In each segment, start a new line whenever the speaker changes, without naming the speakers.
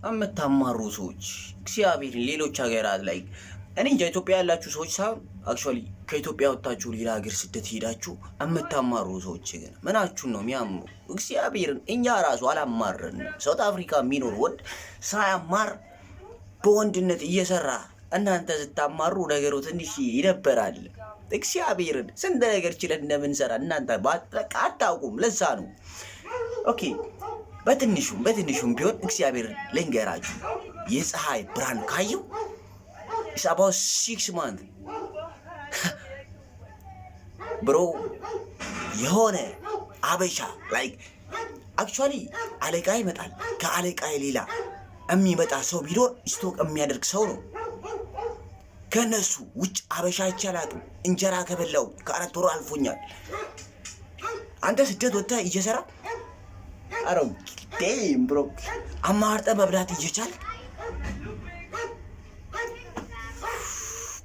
የምታማሩ ሰዎች እግዚአብሔርን ሌሎች ሀገራት ላይ እኔ እንጃ ኢትዮጵያ ያላችሁ ሰዎች ሳይሆን አክቹዋሊ ከኢትዮጵያ ወጥታችሁ ሌላ ሀገር ስደት ሄዳችሁ የምታማሩ ሰዎች ግን ምናችሁን ነው የሚያምሩ? እግዚአብሔርን እኛ ራሱ አላማርን። ሳውት አፍሪካ የሚኖር ወንድ ሳያማር በወንድነት እየሰራ እናንተ ስታማሩ ነገሩ ትንሽ ይደበራል። እግዚአብሔርን ስንት ነገር ችለን እንደምንሰራ እናንተ በቃ አታውቁም። ለዛ ነው ኦኬ። በትንሹም ቢሆን እግዚአብሔርን ልንገራችሁ የፀሐይ ብርሃን ካየው it's about 6 months ብሮ የሆነ አበሻ ላይክ አክቹዋሊ አለቃ ይመጣል። ከአለቃ ሌላ የሚመጣ ሰው ቢኖር ስቶክ የሚያደርግ ሰው ነው። ከነሱ ውጭ አበሻ ይቻላል። እንጀራ ከበላው ከ4 ወር አልፎኛል። አንተ ስደት ወጥተህ እየሰራ አረው ዴም ብሮ አማርጠ መብላት እየቻለ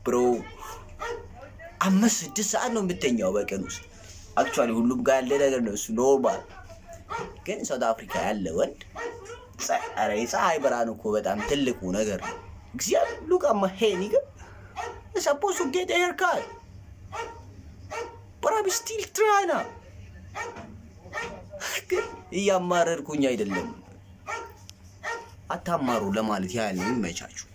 ብሮ 5-6 ሰዓት ነው የምተኛው በቀን ውስጥ። አክቹዋሊ ሁሉም ጋር ያለ ነገር ነው እሱ ኖርማል። ግን ሳውት አፍሪካ ያለ ወንድ ፀሐይ ብርሃን እኮ በጣም ትልቁ ነገር ነው። እግዚአብሔር look at my hair nigga. I'm supposed to get a haircut but I'm still trying now. እያማረርኩኝ አይደለም። አታማሩ ለማለት ያህል ነው። ይመቻችሁ።